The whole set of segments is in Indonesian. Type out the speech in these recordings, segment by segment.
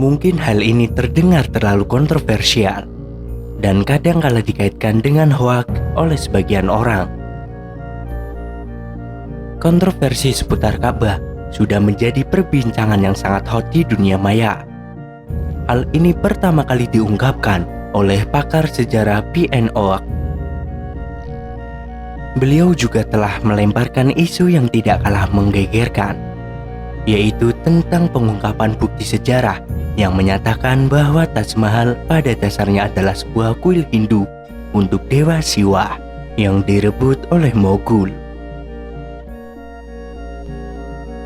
Mungkin hal ini terdengar terlalu kontroversial dan kadang kala dikaitkan dengan hoak oleh sebagian orang. Kontroversi seputar Ka'bah sudah menjadi perbincangan yang sangat hot di dunia maya. Hal ini pertama kali diungkapkan oleh pakar sejarah P.N. Oak. Beliau juga telah melemparkan isu yang tidak kalah menggegerkan, yaitu tentang pengungkapan bukti sejarah yang menyatakan bahwa Taj Mahal pada dasarnya adalah sebuah kuil Hindu untuk Dewa Siwa yang direbut oleh Mughal.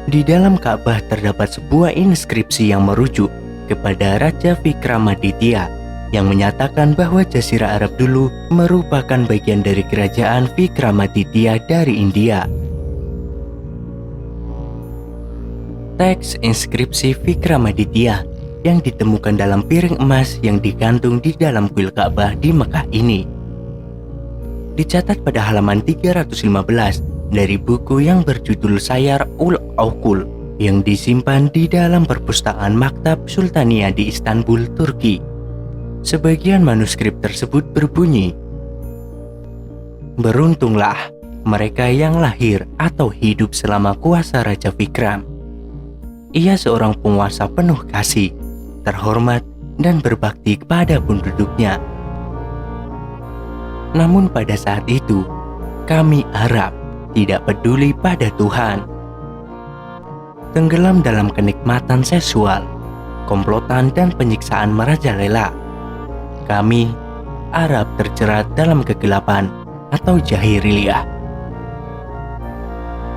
Di dalam Ka'bah terdapat sebuah inskripsi yang merujuk kepada Raja Vikramaditya yang menyatakan bahwa Jazirah Arab dulu merupakan bagian dari kerajaan Vikramaditya dari India. Teks inskripsi Vikramaditya yang ditemukan dalam piring emas yang digantung di dalam kuil Ka'bah di Mekah ini dicatat pada halaman 315 dari buku yang berjudul Sayar-ul-Uqul yang disimpan di dalam perpustakaan Maktab Sultania di Istanbul, Turki. Sebagian manuskrip tersebut berbunyi, "Beruntunglah mereka yang lahir atau hidup selama kuasa Raja Vikram. Ia seorang penguasa penuh kasih, terhormat dan berbakti kepada penduduknya. Namun pada saat itu, kami Arab tidak peduli pada Tuhan. Tenggelam dalam kenikmatan seksual, komplotan dan penyiksaan merajalela. Kami Arab terjerat dalam kegelapan atau jahiliyah.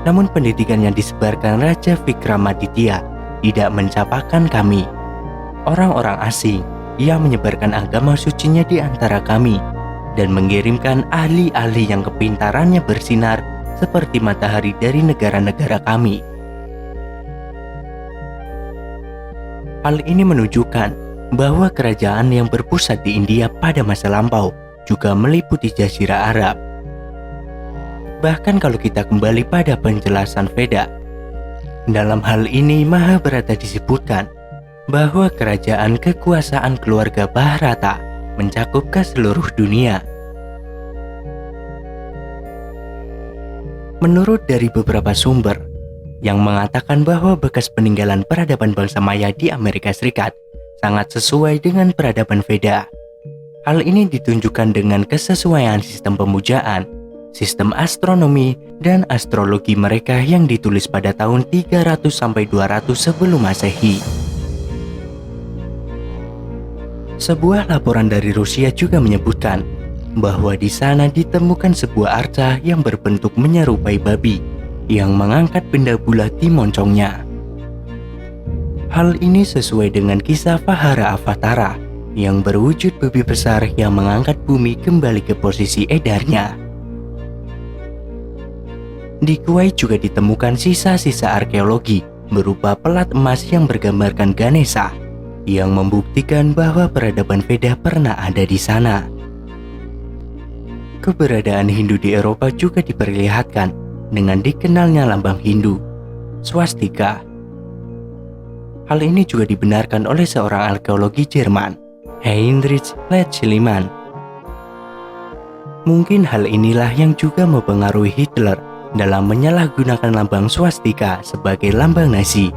Namun pendidikan yang disebarkan Raja Vikramaditya tidak mencapakan kami, orang-orang asing yang menyebarkan agama sucinya di antara kami dan mengirimkan ahli-ahli yang kepintarannya bersinar seperti matahari dari negara-negara kami. Hal ini menunjukkan bahwa kerajaan yang berpusat di India pada masa lampau juga meliputi Jazirah Arab. Bahkan kalau kita kembali pada penjelasan Veda, dalam hal ini Mahabharata disebutkan bahwa kerajaan kekuasaan keluarga Bharata mencakup ke seluruh dunia. Menurut dari beberapa sumber yang mengatakan bahwa bekas peninggalan peradaban bangsa Maya di Amerika Serikat sangat sesuai dengan peradaban Veda. Hal ini ditunjukkan dengan kesesuaian sistem pemujaan, sistem astronomi, dan astrologi mereka yang ditulis pada tahun 300-200 sebelum Masehi. Sebuah laporan dari Rusia juga menyebutkan bahwa di sana ditemukan sebuah arca yang berbentuk menyerupai babi yang mengangkat benda bulat di moncongnya. Hal ini sesuai dengan kisah Vahara Avatara yang berwujud babi besar yang mengangkat bumi kembali ke posisi edarnya. Di Kuwait juga ditemukan sisa-sisa arkeologi berupa pelat emas yang bergambarkan Ganesha yang membuktikan bahwa peradaban Veda pernah ada di sana. Keberadaan Hindu di Eropa juga diperlihatkan dengan dikenalnya lambang Hindu, swastika. Hal ini juga dibenarkan oleh seorang arkeologi Jerman, Heinrich Schliemann. Mungkin hal inilah yang juga mempengaruhi Hitler dalam menyalahgunakan lambang swastika sebagai lambang Nazi.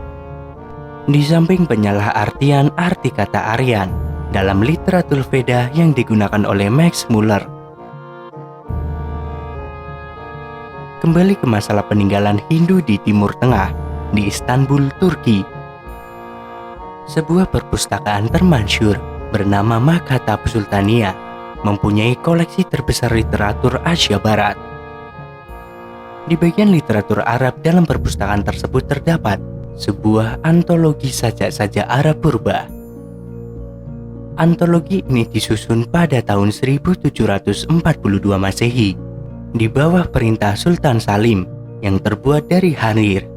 Di samping penyalahartian arti kata Aryan dalam literatur Veda yang digunakan oleh Max Muller. Kembali ke masalah peninggalan Hindu di Timur Tengah, di Istanbul, Turki. Sebuah perpustakaan termasyhur bernama Maktab Sultania mempunyai koleksi terbesar literatur Asia Barat. Di bagian literatur Arab dalam perpustakaan tersebut terdapat sebuah antologi sajak-sajak Arab purba. Antologi ini disusun pada tahun 1742 Masehi di bawah perintah Sultan Salim yang terbuat dari harir,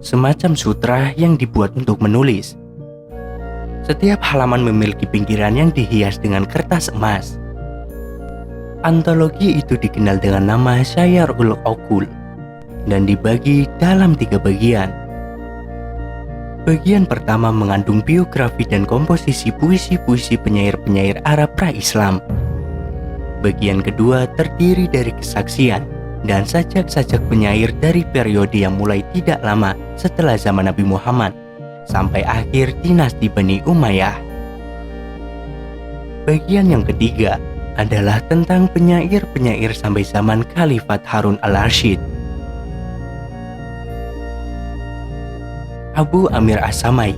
semacam sutra yang dibuat untuk menulis. Setiap halaman memiliki pinggiran yang dihias dengan kertas emas. Antologi itu dikenal dengan nama Sayar-ul-Uqul dan dibagi dalam 3 bagian. Bagian pertama mengandung biografi dan komposisi puisi-puisi penyair-penyair Arab pra-Islam. Bagian kedua terdiri dari kesaksian dan sajak-sajak penyair dari periode yang mulai tidak lama setelah zaman Nabi Muhammad sampai akhir dinasti Bani Umayyah. Bagian yang ketiga adalah tentang penyair-penyair sampai zaman Khalifat Harun al-Rasyid. Abu Amir As-Samai,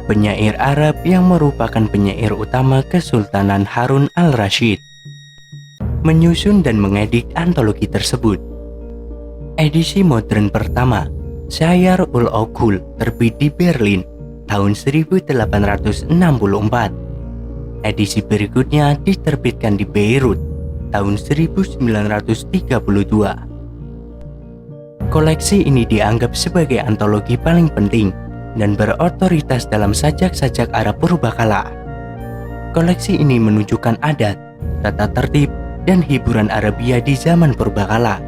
penyair Arab yang merupakan penyair utama Kesultanan Harun al-Rasyid, menyusun dan mengedit antologi tersebut. Edisi modern pertama, Syair ul Uqul, terbit di Berlin tahun 1864. Edisi berikutnya diterbitkan di Beirut tahun 1932. Koleksi ini dianggap sebagai antologi paling penting dan berotoritas dalam sajak-sajak Arab purbakala. Koleksi ini menunjukkan adat, tata tertib, dan hiburan Arabia di zaman purbakala.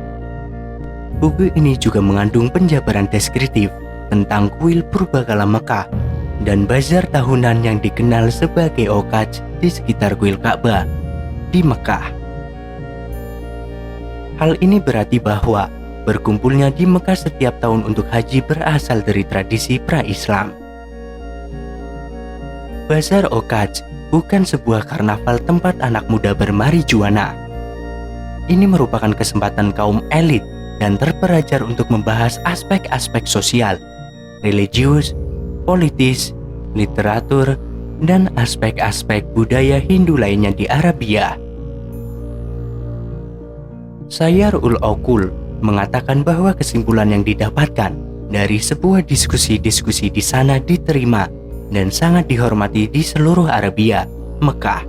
Buku ini juga mengandung penjabaran deskriptif tentang kuil purbakala Mekah dan bazar tahunan yang dikenal sebagai Okaj di sekitar kuil Ka'bah di Mekah. Hal ini berarti bahwa berkumpulnya di Mekah setiap tahun untuk haji berasal dari tradisi pra-Islam. Bazar Okaj bukan sebuah karnaval tempat anak muda bermarijuana. Ini merupakan kesempatan kaum elit dan terpelajar untuk membahas aspek-aspek sosial, religius, politis, literatur, dan aspek-aspek budaya Hindu lainnya di Arabia. Syair ul Uqul mengatakan bahwa kesimpulan yang didapatkan dari sebuah diskusi-diskusi di sana diterima dan sangat dihormati di seluruh Arabia, Mekah.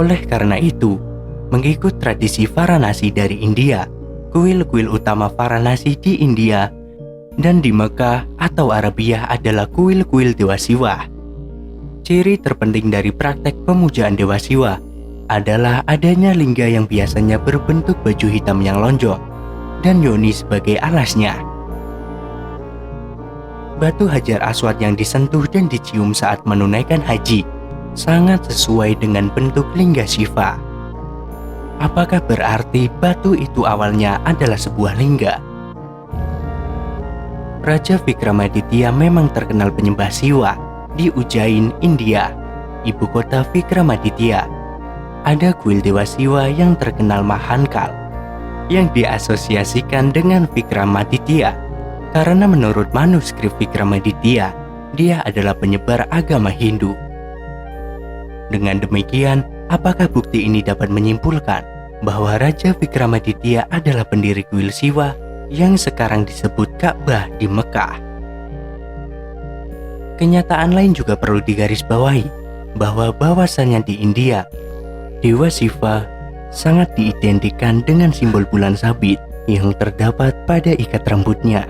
Oleh karena itu, mengikut tradisi Varanasi dari India, kuil-kuil utama Varanasi di India dan di Mekah atau Arabia adalah kuil-kuil Dewa Siwa. Ciri terpenting dari praktek pemujaan Dewa Siwa adalah adanya lingga yang biasanya berbentuk baju hitam yang lonjong dan yoni sebagai alasnya. Batu Hajar Aswad yang disentuh dan dicium saat menunaikan haji sangat sesuai dengan bentuk lingga Shiva. Apakah berarti batu itu awalnya adalah sebuah lingga? Raja Vikramaditya memang terkenal penyembah Siwa di Ujjain, India, ibu kota Vikramaditya. Ada kuil Dewa Siwa yang terkenal Mahankal yang diasosiasikan dengan Vikramaditya karena menurut manuskrip Vikramaditya, dia adalah penyebar agama Hindu. Dengan demikian, apakah bukti ini dapat menyimpulkan bahwa Raja Vikramaditya adalah pendiri kuil Siwa yang sekarang disebut Ka'bah di Mekah? Kenyataan lain juga perlu digarisbawahi bahwa bahwasannya di India, Dewa Shiva sangat diidentikan dengan simbol bulan sabit yang terdapat pada ikat rambutnya.